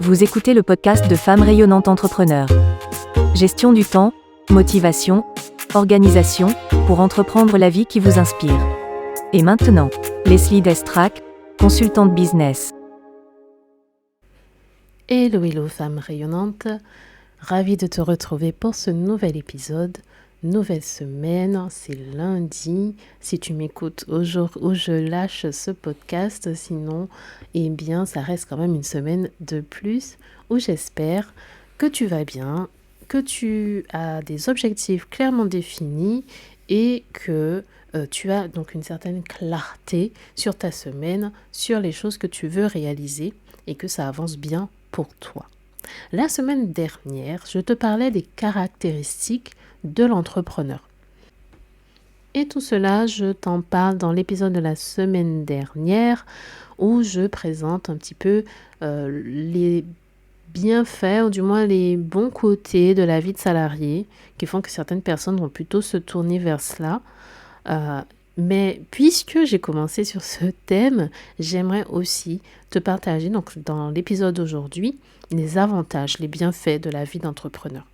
Vous écoutez le podcast de Femmes rayonnantes entrepreneurs. Gestion du temps, motivation, organisation, pour entreprendre la vie qui vous inspire. Et maintenant, Leslie Destrac, consultante business. Hello femmes rayonnantes, ravie de te retrouver pour ce nouvel épisode. Nouvelle semaine, c'est lundi. Si tu m'écoutes au jour où je lâche ce podcast, sinon, eh bien, ça reste quand même une semaine de plus où j'espère que tu vas bien, que tu as des objectifs clairement définis et que tu as donc une certaine clarté sur ta semaine, sur les choses que tu veux réaliser et que ça avance bien pour toi. La semaine dernière, je te parlais des caractéristiques de l'entrepreneur. Et tout cela, je t'en parle dans l'épisode de la semaine dernière où je présente un petit peu les bienfaits ou du moins les bons côtés de la vie de salarié qui font que certaines personnes vont plutôt se tourner vers cela. Mais puisque j'ai commencé sur ce thème, j'aimerais aussi te partager donc dans l'épisode d'aujourd'hui les avantages, les bienfaits de la vie d'entrepreneur.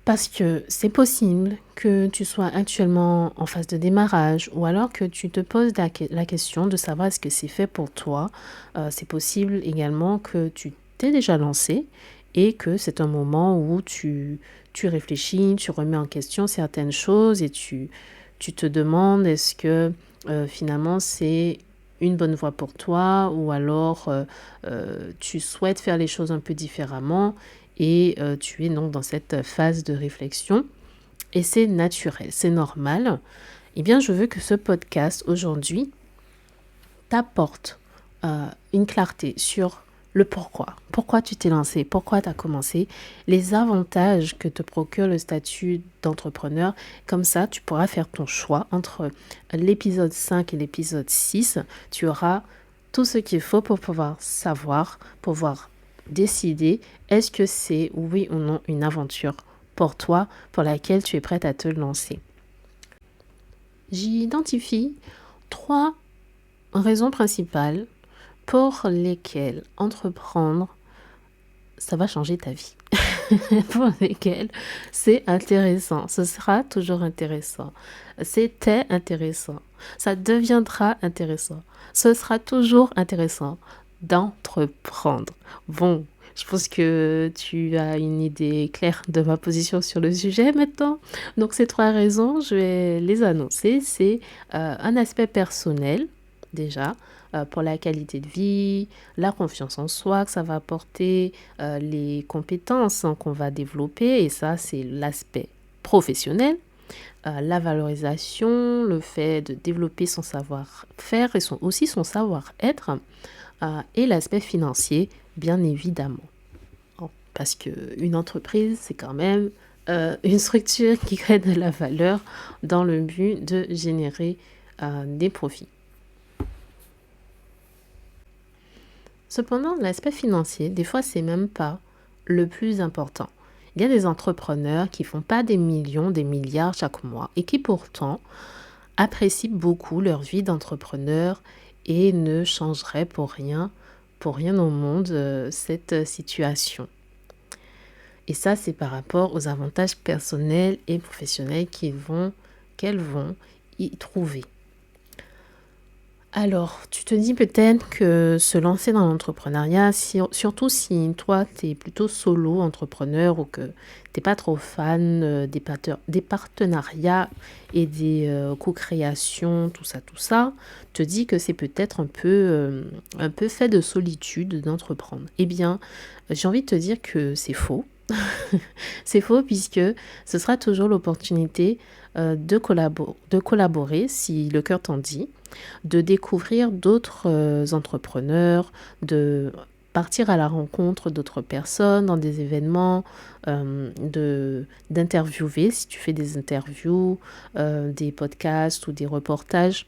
Parce que c'est possible que tu sois actuellement en phase de démarrage ou alors que tu te poses la question de savoir est-ce que c'est fait pour toi. C'est possible également que tu t'es déjà lancé et que c'est un moment où tu réfléchis, tu remets en question certaines choses et tu te demandes est-ce que finalement c'est une bonne voie pour toi ou alors tu souhaites faire les choses un peu différemment et tu es donc dans cette phase de réflexion et c'est naturel, c'est normal. Eh bien, je veux que ce podcast aujourd'hui t'apporte une clarté sur le pourquoi. Pourquoi tu t'es lancé, pourquoi tu as commencé, les avantages que te procure le statut d'entrepreneur. Comme ça, tu pourras faire ton choix entre l'épisode 5 et l'épisode 6. Tu auras tout ce qu'il faut pour pouvoir savoir, pouvoir décider est-ce que c'est oui ou non une aventure pour toi, pour laquelle tu es prête à te lancer. J'identifie 3 raisons principales pour lesquelles entreprendre, ça va changer ta vie. Pour lesquelles c'est intéressant. Ce sera toujours intéressant. C'était intéressant. Ça deviendra intéressant. Ce sera toujours intéressant d'entreprendre. Bon, je pense que tu as une idée claire de ma position sur le sujet maintenant. Donc ces 3 raisons, je vais les annoncer. C'est un aspect personnel, déjà, pour la qualité de vie, la confiance en soi que ça va apporter, les compétences qu'on va développer, et ça c'est l'aspect professionnel, la valorisation, le fait de développer son savoir-faire et aussi son savoir-être, et l'aspect financier, bien évidemment. Parce qu'une entreprise, c'est quand même une structure qui crée de la valeur dans le but de générer des profits. Cependant, l'aspect financier, des fois, c'est même pas le plus important. Il y a des entrepreneurs qui font pas des millions, des milliards chaque mois et qui pourtant apprécient beaucoup leur vie d'entrepreneur et ne changeraient pour rien au monde cette situation. Et ça, c'est par rapport aux avantages personnels et professionnels qu'elles vont y trouver. Alors, tu te dis peut-être que se lancer dans l'entrepreneuriat, surtout si toi, tu es plutôt solo entrepreneur ou que tu n'es pas trop fan des partenariats et des co-créations, tout ça, te dis que c'est peut-être un peu fait de solitude d'entreprendre. Eh bien, j'ai envie de te dire que c'est faux. C'est faux puisque ce sera toujours l'opportunité de collaborer si le cœur t'en dit, de découvrir d'autres entrepreneurs, de partir à la rencontre d'autres personnes dans des événements, d'interviewer si tu fais des interviews, des podcasts ou des reportages,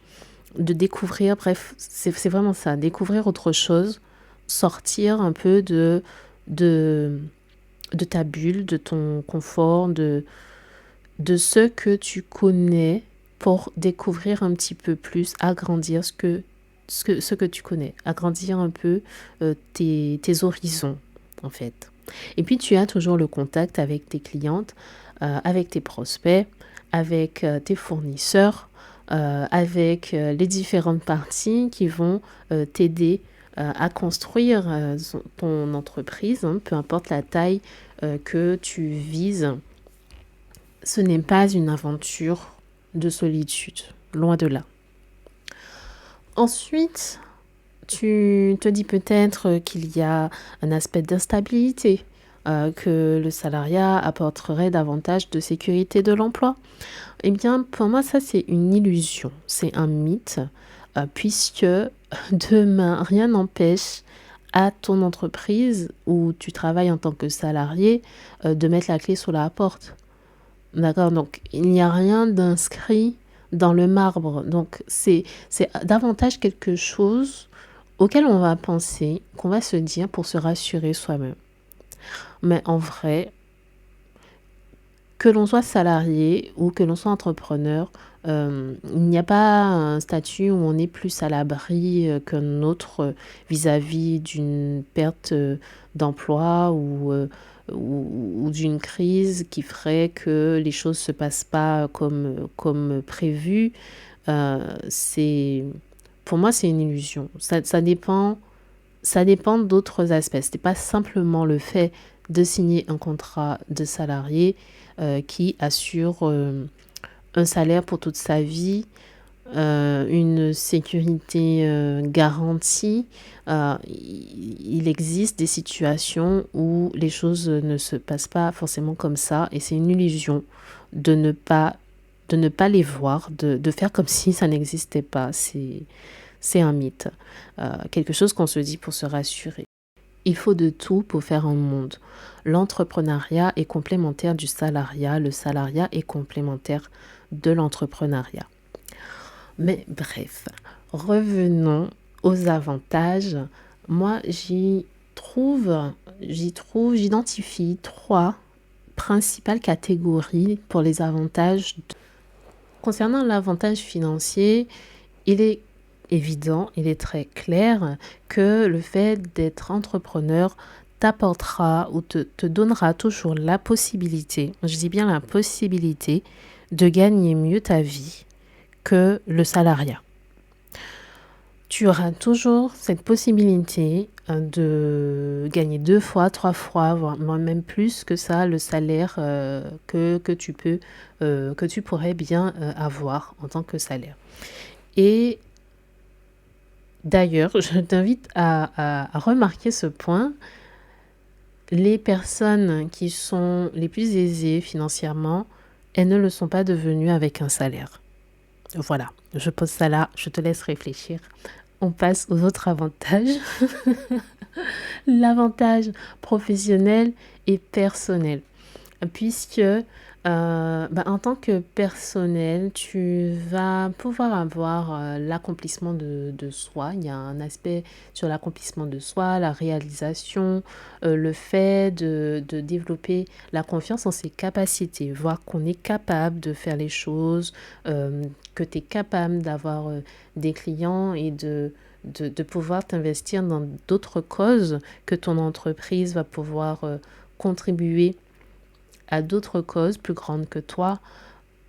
de découvrir, bref, c'est vraiment ça, découvrir autre chose, sortir un peu de ta bulle, de ton confort, de ce que tu connais pour découvrir un petit peu plus, agrandir ce que ce que tu connais, agrandir un peu tes horizons, en fait. Et puis, tu as toujours le contact avec tes clientes, avec tes prospects, avec tes fournisseurs, avec les différentes parties qui vont t'aider à construire ton entreprise, hein, peu importe la taille que tu vises. Ce n'est pas une aventure de solitude, loin de là. Ensuite, tu te dis peut-être qu'il y a un aspect d'instabilité, que le salariat apporterait davantage de sécurité de l'emploi. Eh bien, pour moi, ça, c'est une illusion, c'est un mythe, puisque demain, rien n'empêche à ton entreprise où tu travailles en tant que salarié de mettre la clé sous la porte. D'accord? Donc, il n'y a rien d'inscrit dans le marbre. Donc, c'est davantage quelque chose auquel on va penser, qu'on va se dire pour se rassurer soi-même. Mais en vrai, que l'on soit salarié ou que l'on soit entrepreneur, il n'y a pas un statut où on est plus à l'abri qu'un autre vis-à-vis d'une perte d'emploi ou d'une crise qui ferait que les choses se passent pas comme prévu. C'est, pour moi, c'est une illusion. Ça dépend d'autres aspects. Ce n'est pas simplement le fait de signer un contrat de salarié qui assure un salaire pour toute sa vie, une sécurité garantie. Il existe des situations où les choses ne se passent pas forcément comme ça et c'est une illusion de ne pas les voir, de faire comme si ça n'existait pas. C'est un mythe, quelque chose qu'on se dit pour se rassurer. Il faut de tout pour faire un monde. L'entrepreneuriat est complémentaire du salariat, le salariat est complémentaire de l'entrepreneuriat. Mais bref, revenons aux avantages. Moi, j'identifie 3 principales catégories pour les avantages. Concernant l'avantage financier, il est évident, il est très clair que le fait d'être entrepreneur t'apportera ou te donnera toujours la possibilité, je dis bien la possibilité, de gagner mieux ta vie que le salariat. Tu auras toujours cette possibilité de gagner 2 fois, 3 fois, voire même plus que ça, le salaire que tu pourrais bien avoir en tant que salaire. Et d'ailleurs, je t'invite à remarquer ce point. Les personnes qui sont les plus aisées financièrement, elles ne le sont pas devenues avec un salaire. Voilà, je pose ça là, je te laisse réfléchir. On passe aux autres avantages. L'avantage professionnel et personnel. Puisque en tant que personnel, tu vas pouvoir avoir l'accomplissement de soi. Il y a un aspect sur l'accomplissement de soi, la réalisation, le fait de développer la confiance en ses capacités, voir qu'on est capable de faire les choses, que tu es capable d'avoir des clients et de pouvoir t'investir dans d'autres causes, que ton entreprise va pouvoir contribuer à d'autres causes plus grandes que toi,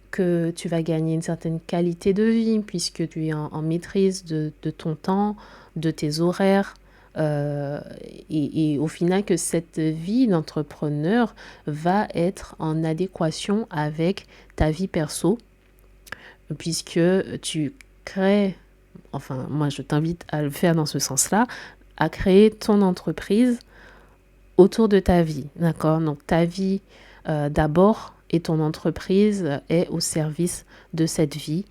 que tu vas gagner une certaine qualité de vie puisque tu es en maîtrise de ton temps, de tes horaires, et au final que cette vie d'entrepreneur va être en adéquation avec ta vie perso, puisque tu crées, enfin moi je t'invite à le faire dans ce sens-là, à créer ton entreprise autour de ta vie, d'accord? Donc ta vie d'abord et ton entreprise est au service de cette vie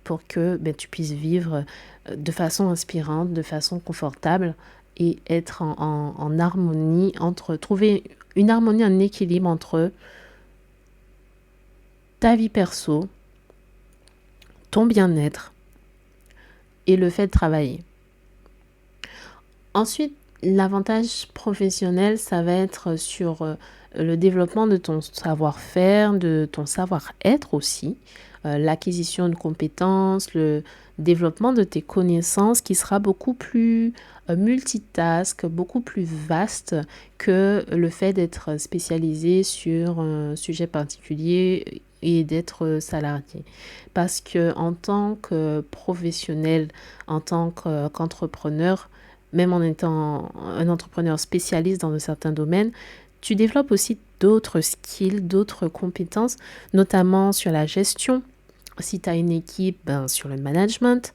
pour que tu puisses vivre de façon inspirante, de façon confortable et être en harmonie, trouver une harmonie, un équilibre entre ta vie perso, ton bien-être et le fait de travailler. Ensuite, l'avantage professionnel, ça va être sur le développement de ton savoir-faire, de ton savoir-être aussi, l'acquisition de compétences, le développement de tes connaissances qui sera beaucoup plus multitask, beaucoup plus vaste que le fait d'être spécialisé sur un sujet particulier et d'être salarié. Parce que en tant que professionnel, en tant qu'entrepreneur, même en étant un entrepreneur spécialiste dans un certain domaine, tu développes aussi d'autres skills, d'autres compétences, notamment sur la gestion. Si tu as une équipe, sur le management,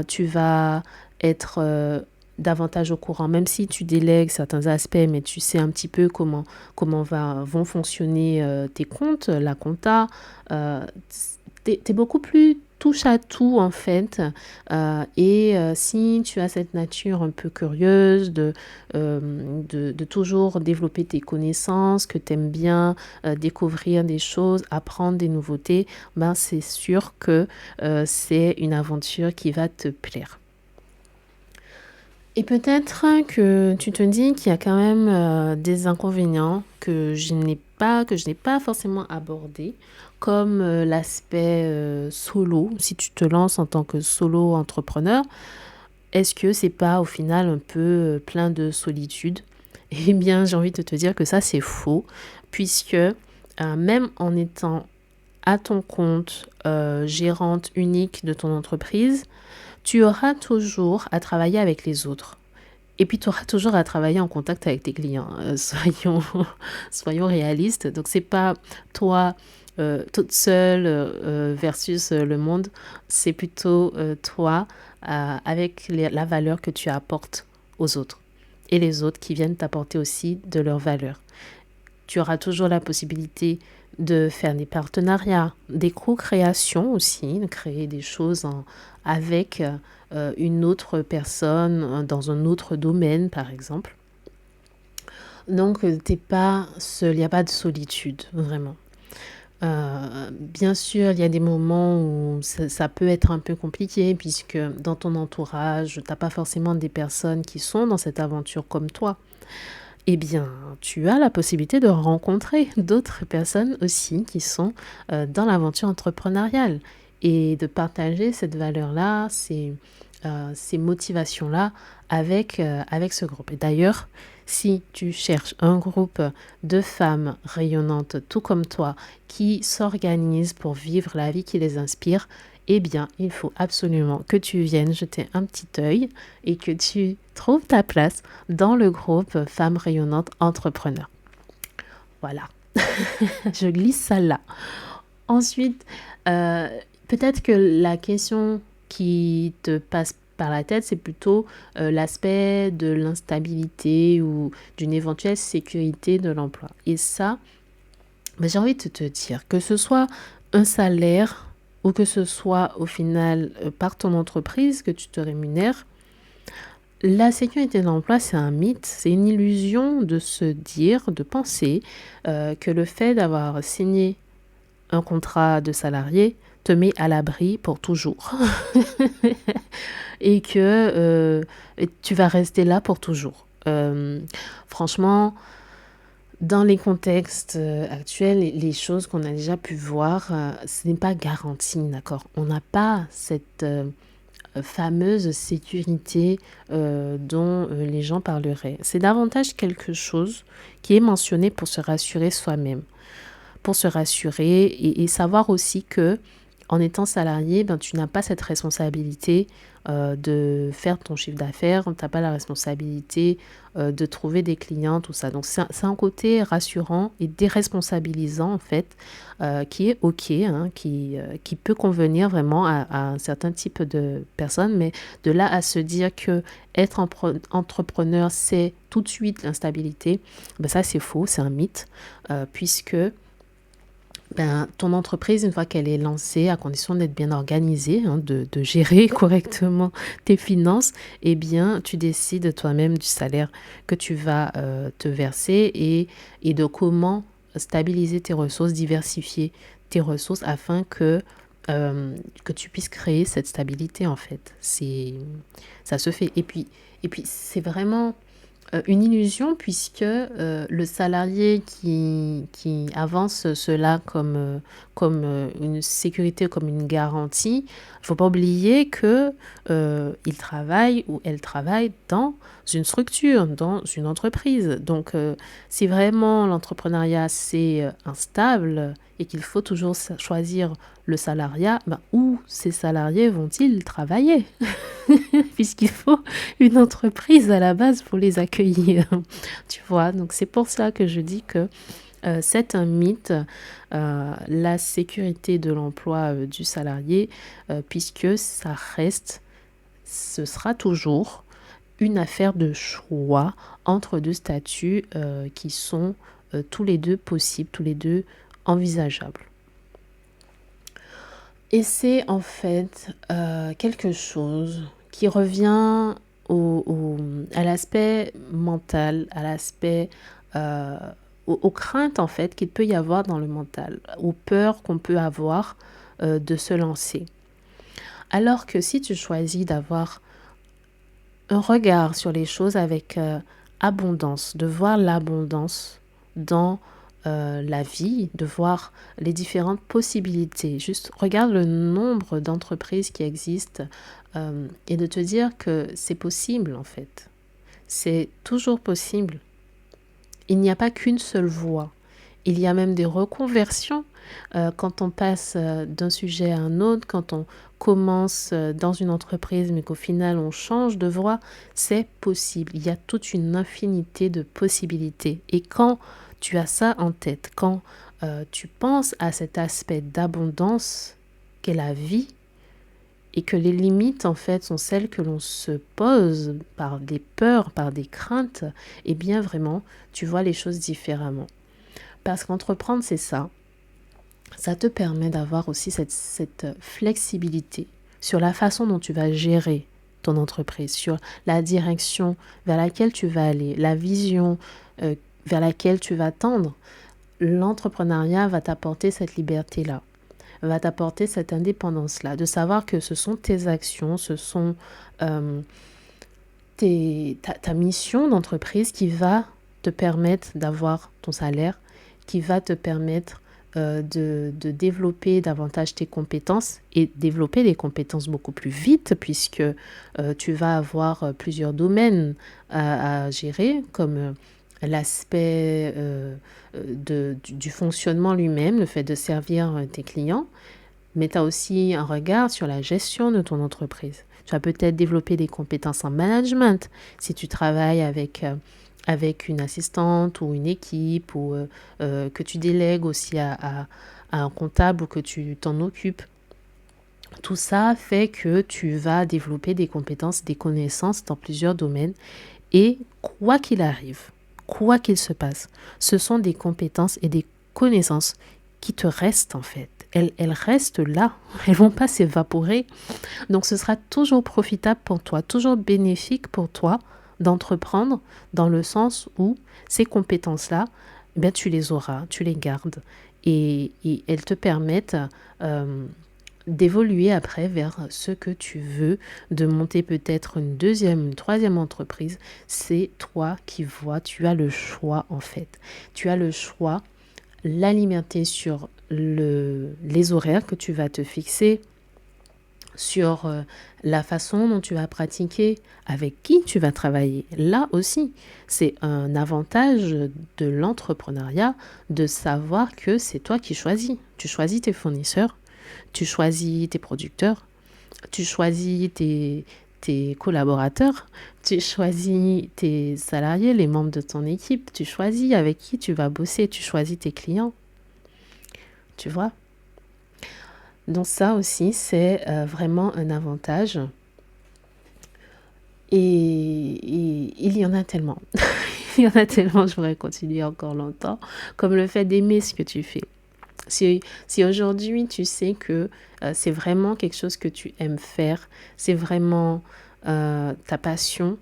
tu vas être davantage au courant, même si tu délègues certains aspects, mais tu sais un petit peu comment vont fonctionner tes comptes, la compta. T'es beaucoup plus touche à tout en fait. Si tu as cette nature un peu curieuse de toujours développer tes connaissances, que tu aimes bien découvrir des choses, apprendre des nouveautés, c'est sûr que c'est une aventure qui va te plaire. Et peut-être que tu te dis qu'il y a quand même des inconvénients que je n'ai pas forcément abordés, comme l'aspect solo. Si tu te lances en tant que solo entrepreneur, est-ce que c'est pas au final un peu plein de solitude? Eh bien, j'ai envie de te dire que ça, c'est faux, puisque même en étant à ton compte, gérante unique de ton entreprise, tu auras toujours à travailler avec les autres. Et puis, tu auras toujours à travailler en contact avec tes clients. Soyons réalistes. Donc, c'est pas toi toute seule versus le monde. C'est plutôt toi avec la valeur que tu apportes aux autres. Et les autres qui viennent t'apporter aussi de leur valeur. Tu auras toujours la possibilité de faire des partenariats, des co-créations aussi, de créer des choses avec une autre personne dans un autre domaine, par exemple. Donc, t'es pas seul, il n'y a pas de solitude, vraiment. Bien sûr, il y a des moments où ça peut être un peu compliqué, puisque dans ton entourage, tu n'as pas forcément des personnes qui sont dans cette aventure comme toi. Eh bien, tu as la possibilité de rencontrer d'autres personnes aussi qui sont dans l'aventure entrepreneuriale et de partager cette valeur-là, ces motivations-là avec ce groupe. Et d'ailleurs, si tu cherches un groupe de femmes rayonnantes, tout comme toi, qui s'organisent pour vivre la vie qui les inspire, eh bien, il faut absolument que tu viennes jeter un petit œil et que tu trouves ta place dans le groupe Femmes rayonnantes entrepreneurs. Voilà, je glisse ça là. Ensuite, peut-être que la question qui te passe par la tête, c'est plutôt l'aspect de l'instabilité ou d'une éventuelle sécurité de l'emploi. Et ça, j'ai envie de te dire que ce soit un salaire ou que ce soit au final par ton entreprise que tu te rémunères, la sécurité de l'emploi, c'est un mythe, c'est une illusion de se dire, de penser que le fait d'avoir signé un contrat de salarié te met à l'abri pour toujours et que tu vas rester là pour toujours. Franchement, dans les contextes actuels, les choses qu'on a déjà pu voir, ce n'est pas garanti, d'accord? On n'a pas cette fameuse sécurité dont les gens parleraient. C'est davantage quelque chose qui est mentionné pour se rassurer soi-même, pour se rassurer et savoir aussi que en étant salarié, tu n'as pas cette responsabilité de faire ton chiffre d'affaires, tu n'as pas la responsabilité de trouver des clients, tout ça. Donc, c'est un côté rassurant et déresponsabilisant, en fait, qui est OK, qui peut convenir vraiment à un certain type de personnes. Mais de là à se dire que être entrepreneur, c'est tout de suite l'instabilité, ça, c'est faux, c'est un mythe, puisque ton entreprise, une fois qu'elle est lancée, à condition d'être bien organisée, de gérer correctement tes finances, eh bien, tu décides toi-même du salaire que tu vas te verser et de comment stabiliser tes ressources, diversifier tes ressources afin que tu puisses créer cette stabilité, en fait. Ça se fait. Et puis c'est vraiment une illusion puisque le salarié qui avance cela comme une sécurité, comme une garantie, il ne faut pas oublier que il travaille ou elle travaille dans une structure, dans une entreprise. Donc, si vraiment l'entrepreneuriat c'est instable et qu'il faut toujours choisir le salariat, ben, où ces salariés vont-ils travailler? Puisqu'il faut une entreprise à la base pour les accueillir. Tu vois, donc c'est pour ça que je dis que c'est un mythe, la sécurité de l'emploi du salarié, puisque ce sera toujours une affaire de choix entre deux statuts qui sont tous les deux possibles, tous les deux envisageables. Et c'est en fait quelque chose qui revient à l'aspect mental, à l'aspect, aux craintes en fait qu'il peut y avoir dans le mental, aux peurs qu'on peut avoir de se lancer. Alors que si tu choisis d'avoir un regard sur les choses avec abondance, de voir l'abondance dans la vie, de voir les différentes possibilités. Juste regarde le nombre d'entreprises qui existent et de te dire que c'est possible en fait. C'est toujours possible. Il n'y a pas qu'une seule voie. Il y a même des reconversions quand on passe d'un sujet à un autre, quand on commence dans une entreprise mais qu'au final on change de voie, c'est possible. Il y a toute une infinité de possibilités. Et quand tu as ça en tête, quand tu penses à cet aspect d'abondance qu'est la vie et que les limites en fait sont celles que l'on se pose par des peurs, par des craintes, eh bien vraiment tu vois les choses différemment. Parce qu'entreprendre c'est ça. Ça te permet d'avoir aussi cette flexibilité sur la façon dont tu vas gérer ton entreprise, sur la direction vers laquelle tu vas aller, la vision vers laquelle tu vas tendre. L'entrepreneuriat va t'apporter cette liberté-là, va t'apporter cette indépendance-là, de savoir que ce sont tes actions, ce sont ta mission d'entreprise qui va te permettre d'avoir ton salaire, qui va te permettre de développer davantage tes compétences et développer des compétences beaucoup plus vite puisque tu vas avoir plusieurs domaines à gérer comme l'aspect du fonctionnement lui-même, le fait de servir tes clients, mais tu as aussi un regard sur la gestion de ton entreprise. Tu vas peut-être développer des compétences en management si tu travailles avec une assistante ou une équipe ou que tu délègues aussi à un comptable ou que tu t'en occupes. Tout ça fait que tu vas développer des compétences, des connaissances dans plusieurs domaines et quoi qu'il arrive, quoi qu'il se passe, ce sont des compétences et des connaissances qui te restent en fait. Elles restent là, elles vont pas s'évaporer. Donc ce sera toujours profitable pour toi, toujours bénéfique pour toi d'entreprendre dans le sens où ces compétences-là, ben, tu les auras, tu les gardes et elles te permettent d'évoluer après vers ce que tu veux, de monter peut-être une deuxième, une troisième entreprise. C'est toi qui vois, tu as le choix en fait. Tu as le choix, l'alimenter sur les horaires que tu vas te fixer, sur la façon dont tu vas pratiquer, avec qui tu vas travailler. Là aussi, c'est un avantage de l'entrepreneuriat de savoir que c'est toi qui choisis. Tu choisis tes fournisseurs, tu choisis tes producteurs, tu choisis tes collaborateurs, tu choisis tes salariés, les membres de ton équipe, tu choisis avec qui tu vas bosser, tu choisis tes clients. Tu vois ? Donc ça aussi, c'est vraiment un avantage. Et il y en a tellement. Il y en a tellement, je pourrais continuer encore longtemps. Comme le fait d'aimer ce que tu fais. Si aujourd'hui, tu sais que c'est vraiment quelque chose que tu aimes faire, c'est vraiment ta passion,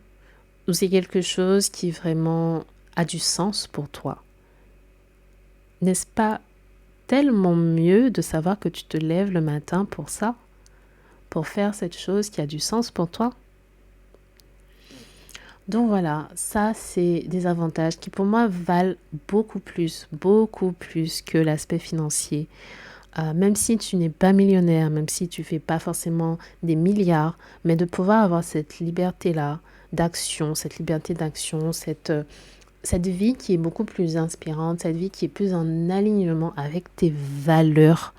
ou c'est quelque chose qui vraiment a du sens pour toi, n'est-ce pas tellement mieux de savoir que tu te lèves le matin pour ça, pour faire cette chose qui a du sens pour toi? Donc voilà, ça c'est des avantages qui pour moi valent beaucoup plus que l'aspect financier. Même si tu n'es pas millionnaire, même si tu fais pas forcément des milliards, mais de pouvoir avoir cette liberté-là d'action, cette vie qui est beaucoup plus inspirante, cette vie qui est plus en alignement avec tes valeurs,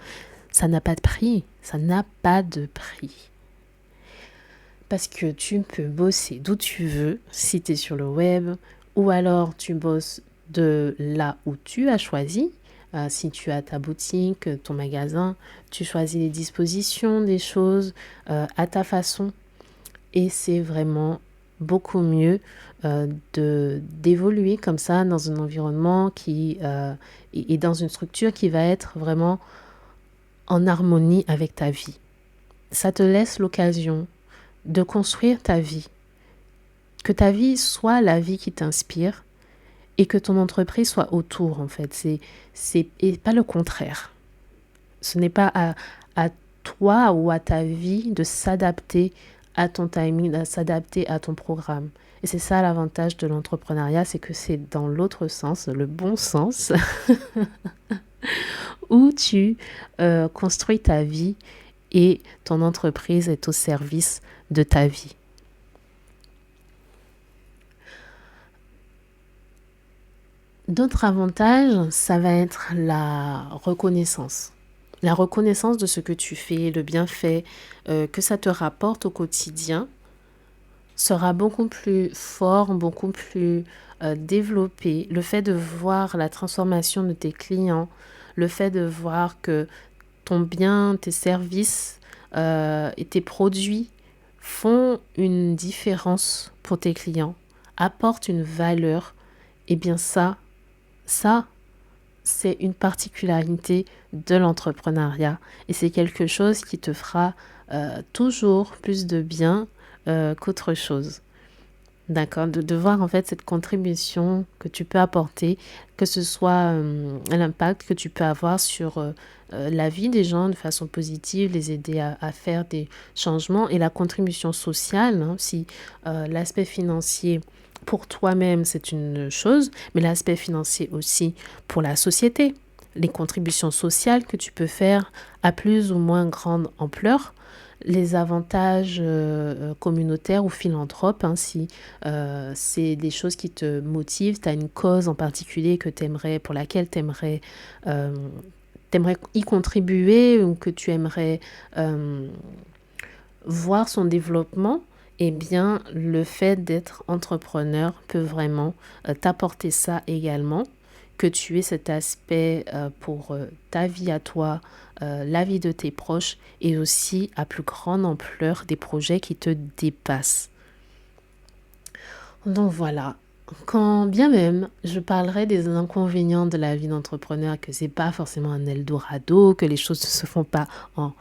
ça n'a pas de prix. Ça n'a pas de prix. Parce que tu peux bosser d'où tu veux, si tu es sur le web, ou alors tu bosses de là où tu as choisi. Si tu as ta boutique, ton magasin, tu choisis les dispositions des choses à ta façon. Et c'est vraiment beaucoup mieux d'évoluer comme ça dans un environnement qui est dans une structure qui va être vraiment en harmonie avec ta vie. Ça te laisse l'occasion de construire ta vie. Que ta vie soit la vie qui t'inspire et que ton entreprise soit autour, en fait. Et pas le contraire. Ce n'est pas à toi ou à ta vie de s'adapter à ton timing, de s'adapter à ton programme. Et c'est ça l'avantage de l'entrepreneuriat, c'est que c'est dans l'autre sens, le bon sens, où tu construis ta vie et ton entreprise est au service de ta vie. D'autres avantages, ça va être la reconnaissance. La reconnaissance de ce que tu fais, le bienfait que ça te rapporte au quotidien sera beaucoup plus fort, beaucoup plus développé. Le fait de voir la transformation de tes clients, le fait de voir que ton bien, tes services et tes produits font une différence pour tes clients, apportent une valeur, eh bien ça, c'est une particularité de l'entrepreneuriat et c'est quelque chose qui te fera toujours plus de bien qu'autre chose. D'accord, de voir en fait cette contribution que tu peux apporter, que ce soit l'impact que tu peux avoir sur la vie des gens de façon positive, les aider à faire des changements et la contribution sociale, hein, si l'aspect financier pour toi-même c'est une chose, mais l'aspect financier aussi pour la société, les contributions sociales que tu peux faire à plus ou moins grande ampleur, les avantages communautaires ou philanthropes, hein, si c'est des choses qui te motivent, tu as une cause en particulier que pour laquelle tu aimerais y contribuer ou que tu aimerais voir son développement, eh bien, le fait d'être entrepreneur peut vraiment t'apporter ça également, que tu aies cet aspect pour ta vie à toi, la vie de tes proches et aussi à plus grande ampleur des projets qui te dépassent. Donc voilà, quand bien même je parlerai des inconvénients de la vie d'entrepreneur, que c'est pas forcément un Eldorado, que les choses ne se font pas en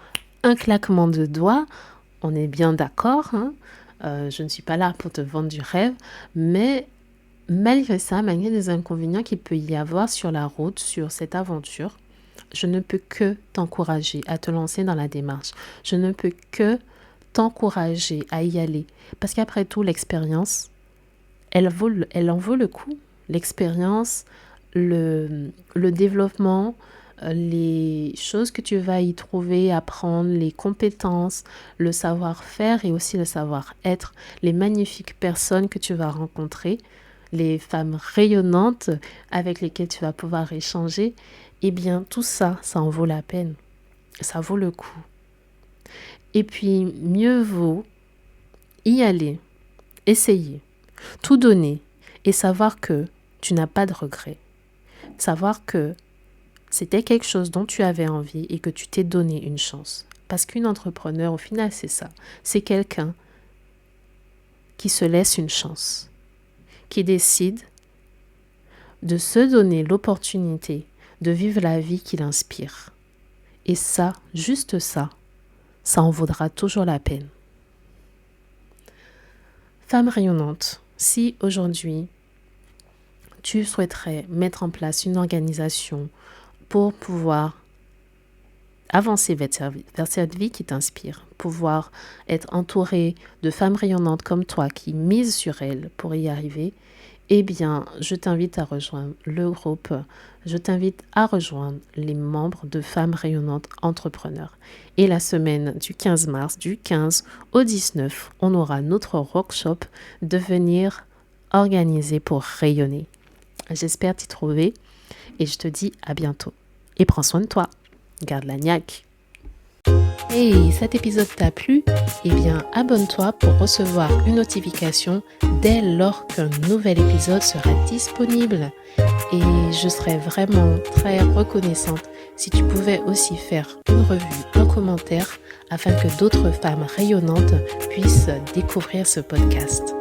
un claquement de doigts, on est bien d'accord, hein. Je ne suis pas là pour te vendre du rêve, mais malgré ça, malgré les inconvénients qu'il peut y avoir sur la route, sur cette aventure, je ne peux que t'encourager à te lancer dans la démarche. Je ne peux que t'encourager à y aller. Parce qu'après tout, l'expérience, elle en vaut le coup. L'expérience, le développement, les choses que tu vas y trouver, apprendre, les compétences, le savoir-faire et aussi le savoir-être, les magnifiques personnes que tu vas rencontrer, les femmes rayonnantes avec lesquelles tu vas pouvoir échanger, eh bien tout ça, ça en vaut la peine. Ça vaut le coup. Et puis, mieux vaut y aller, essayer, tout donner et savoir que tu n'as pas de regrets. Savoir que c'était quelque chose dont tu avais envie et que tu t'es donné une chance. Parce qu'une entrepreneur, au final, c'est ça. C'est quelqu'un qui se laisse une chance, qui décide de se donner l'opportunité de vivre la vie qui l'inspire. Et ça, juste ça, ça en vaudra toujours la peine. Femme rayonnante, si aujourd'hui tu souhaiterais mettre en place une organisation pour pouvoir avancer vers cette vie qui t'inspire, pouvoir être entouré de femmes rayonnantes comme toi qui misent sur elles pour y arriver, eh bien, je t'invite à rejoindre le groupe, je t'invite à rejoindre les membres de Femmes Rayonnantes Entrepreneurs. Et la semaine du 15 mars, du 15 au 19, on aura notre workshop Devenir organisé pour rayonner. J'espère t'y trouver et je te dis à bientôt. Et prends soin de toi. Garde la niaque. Hey, cet épisode t'a plu? Eh bien, abonne-toi pour recevoir une notification dès lors qu'un nouvel épisode sera disponible. Et je serais vraiment très reconnaissante si tu pouvais aussi faire une revue, un commentaire, afin que d'autres femmes rayonnantes puissent découvrir ce podcast.